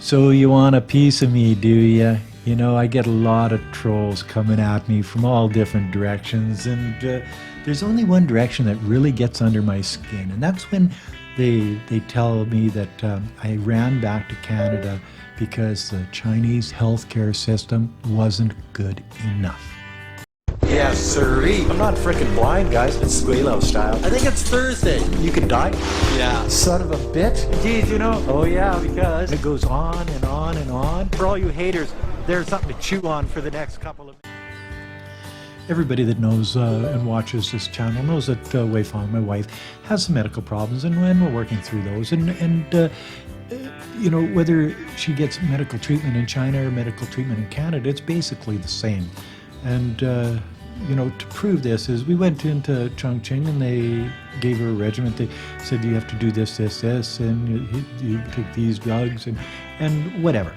So you want a piece of me, do you? You know, I get a lot of trolls coming at me from all different directions, and there's only one direction that really gets under my skin, and that's when they tell me that I ran back to Canada because the Chinese healthcare system wasn't good enough. Yes, sirree. I'm not freaking blind, guys. It's Gweilo style. I think it's Thursday. You could die. Yeah. Son of a bitch. Geez, you know, oh yeah, because it goes on and on and on. For all you haters, there's something to chew on for the next couple of... Everybody that knows and watches this channel knows that Wei Fong, my wife, has some medical problems, and we're working through those. And you know, whether she gets medical treatment in China or medical treatment in Canada, it's basically the same. And you know, to prove this is we went into Chongqing and they gave her a regimen. They said you have to do this, this, this, and you take these drugs and whatever.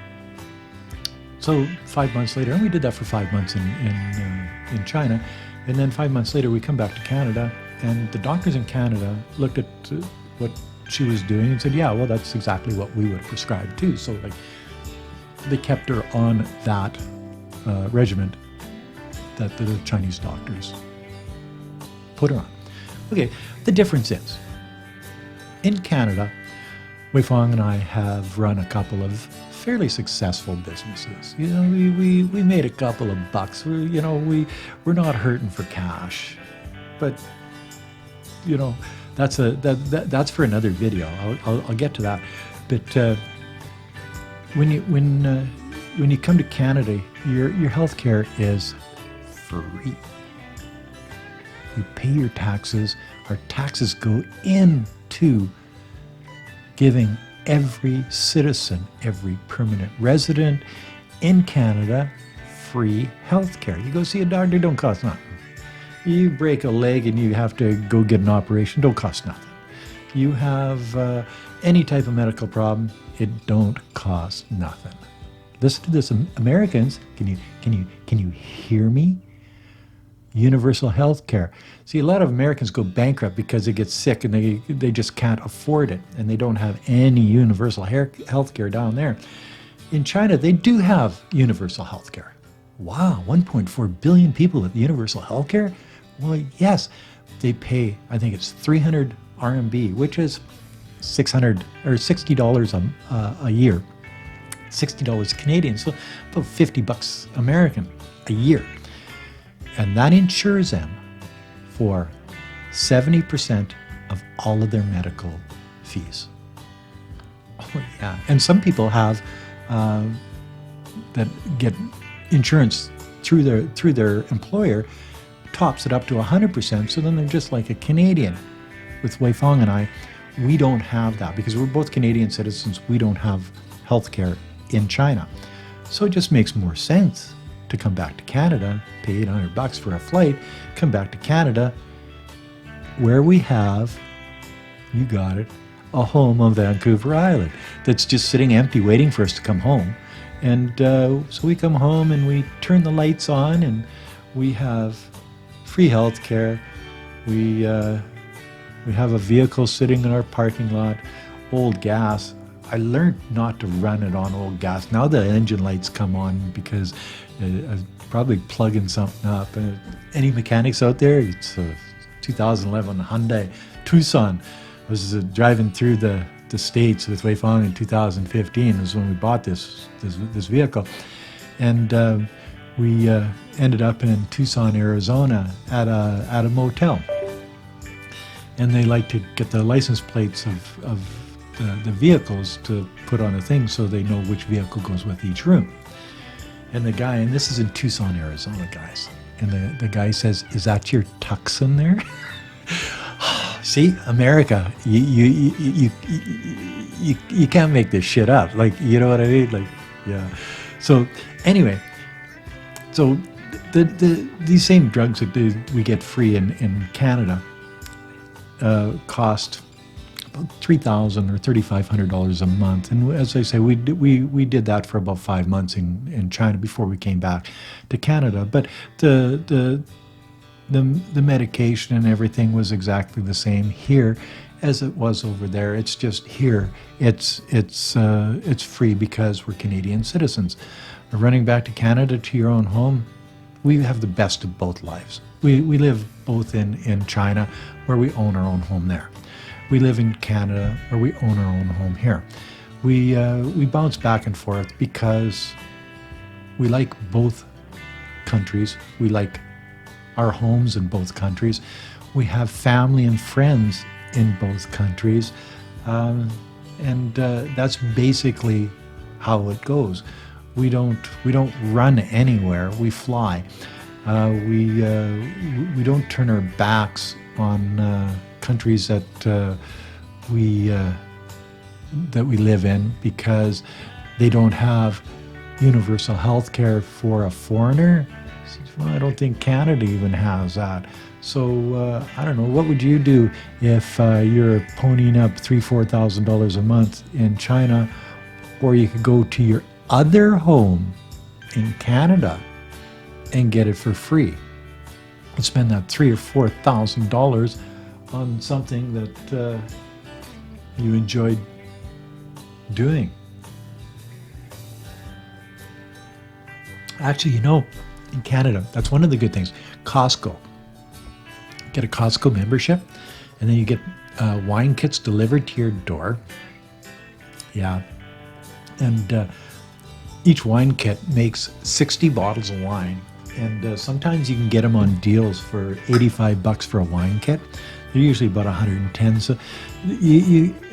So 5 months later, and we did that for 5 months in China, and then 5 months later we come back to Canada, and the doctors in Canada looked at what she was doing and said, yeah, well, that's exactly what we would prescribe too. So like, they kept her on that regimen that the Chinese doctors put her on. Okay, the difference is, in Canada, Wei Fong and I have run a couple of fairly successful businesses. You know, we made a couple of bucks. We're not hurting for cash, but you know, that's for another video. I'll get to that. But when you come to Canada, your healthcare is free. You pay your taxes. Our taxes go into giving every citizen, every permanent resident in Canada, free health care. You go see a doctor, don't cost nothing. You break a leg and you have to go get an operation, don't cost nothing. You have any type of medical problem, it don't cost nothing. Listen to this, Americans, can you hear me? Universal health care. See, a lot of Americans go bankrupt because they get sick and they just can't afford it, and they don't have any universal health care down there. In China, they do have universal health care. Wow, 1.4 billion people with universal health care? Well, yes, they pay, I think it's 300 RMB, which is 600 or $60 a year. $60 Canadian, so about 50 bucks American a year. And that insures them for 70% of all of their medical fees. Oh yeah, and some people have that get insurance through their employer, tops it up to 100%. So then they're just like a Canadian. With Wei Fong and I, we don't have that because we're both Canadian citizens. We don't have health care in China, so it just makes more sense to come back to Canada, pay 800 bucks for a flight, come back to Canada, where we have, you got it, a home on Vancouver Island that's just sitting empty waiting for us to come home. And so we come home and we turn the lights on and we have free health care. We have a vehicle sitting in our parking lot, old gas. I learned not to run it on old gas. Now the engine lights come on because I'm probably plugging something up. Any mechanics out there? It's a 2011 Hyundai Tucson. I was driving through the States with Wei Fong in 2015. Was when we bought this vehicle. And we ended up in Tucson, Arizona at a motel. And they like to get the license plates of the vehicles to put on a thing so they know which vehicle goes with each room. And the guy, and this is in Tucson, Arizona, guys, and the guy says, "Is that your Tucson there?" See, America, you can't make this shit up. Like, you know what I mean? Like, yeah. So anyway, so these same drugs that we get free in Canada cost about $3,000 or $3,500 a month. And as I say, we did that for about 5 months in China before we came back to Canada. But the medication and everything was exactly the same here. as it was over there. It's just here. It's free because we're Canadian citizens. Running back to Canada, to your own home, we have the best of both lives. We live both in China, where we own our own home there. We live in Canada, where we own our own home here. We bounce back and forth because we like both countries. We like our homes in both countries. We have family and friends in both countries. And that's basically how it goes. We don't run anywhere. We fly. We don't turn our backs on countries that we live in because they don't have universal health care for a foreigner. Well, I don't think Canada even has that. So I don't know. What would you do if you're ponying up $3,000-4,000 a month in China, or you could go to your other home in Canada and get it for free and spend that $3,000 or $4,000 on something that you enjoyed doing? Actually, in Canada, that's one of the good things. Costco. Get a Costco membership, and then you get wine kits delivered to your door. Yeah. And each wine kit makes 60 bottles of wine. And sometimes you can get them on deals for $85 for a wine kit. They're usually about 110. So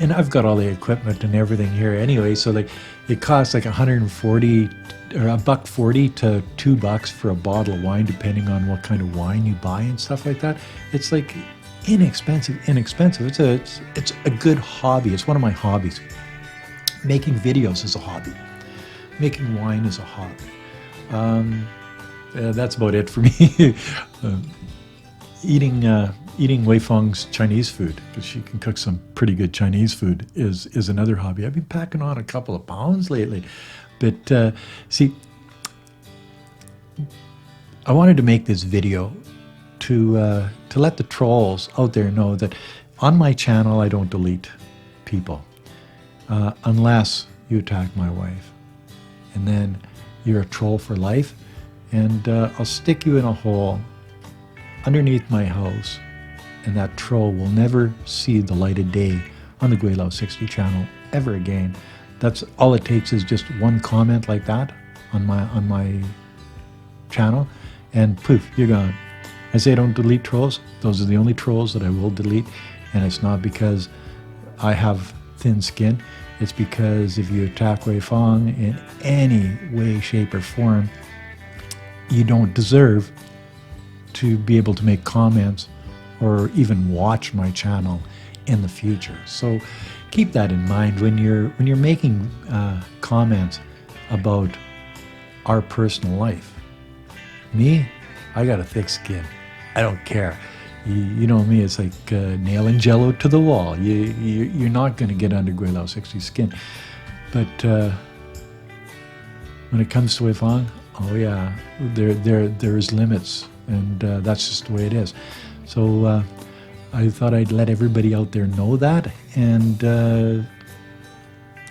and I've got all the equipment and everything here anyway. So like it costs like 140 or $1.40 to $2 for a bottle of wine, depending on what kind of wine you buy and stuff like that. It's like inexpensive. It's a good hobby. It's one of my hobbies. Making videos is a hobby. Making wine is a hobby. That's about it for me. Eating Wei Feng's Chinese food, because she can cook some pretty good Chinese food, is another hobby. I've been packing on a couple of pounds lately. But see, I wanted to make this video to let the trolls out there know that on my channel I don't delete people unless you attack my wife, and then you're a troll for life, and I'll stick you in a hole underneath my house, and that troll will never see the light of day on the Gweilo 60 channel ever again. That's all it takes, is just one comment like that on my channel, and poof, you're gone. I say I don't delete trolls. Those are the only trolls that I will delete, and it's not because I have thin skin. It's because if you attack Wei Feng in any way, shape, or form, you don't deserve to be able to make comments or even watch my channel in the future. So keep that in mind when you're making comments about our personal life. Me, I got a thick skin. I don't care. You know me, it's like nailing Jello to the wall. You're not going to get under Gweilo 60 skin. But when it comes to Wei Feng, oh yeah, there's limits, and that's just the way it is. So I thought I'd let everybody out there know that, and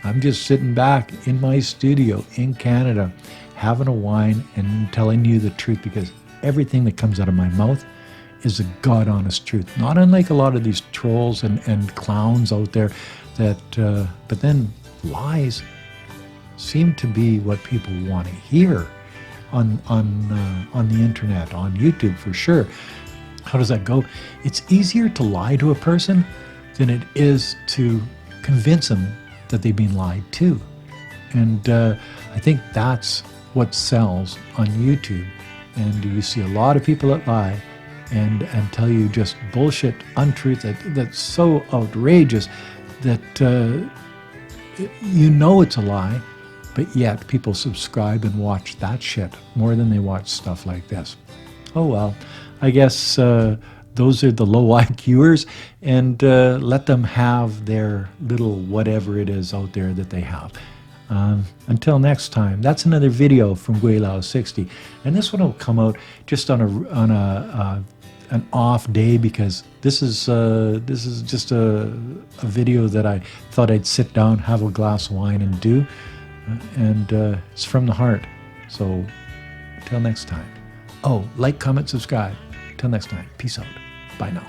I'm just sitting back in my studio in Canada, having a wine and telling you the truth, because everything that comes out of my mouth is a God-honest truth. Not unlike a lot of these trolls and clowns out there that, but then lies seem to be what people want to hear on the internet, on YouTube for sure. How does that go? It's easier to lie to a person than it is to convince them that they've been lied to. And I think that's what sells on YouTube. And you see a lot of people that lie and tell you just bullshit, untruth that's so outrageous that you know it's a lie, but yet people subscribe and watch that shit more than they watch stuff like this. Oh well, I guess those are the low IQers, and let them have their little whatever it is out there that they have. Until next time, that's another video from Gweilo 60, and this one will come out just on an off day because this is just a video that I thought I'd sit down, have a glass of wine, and do, and it's from the heart. So, till next time. Oh, like, comment, subscribe. Till next time. Peace out. Bye now.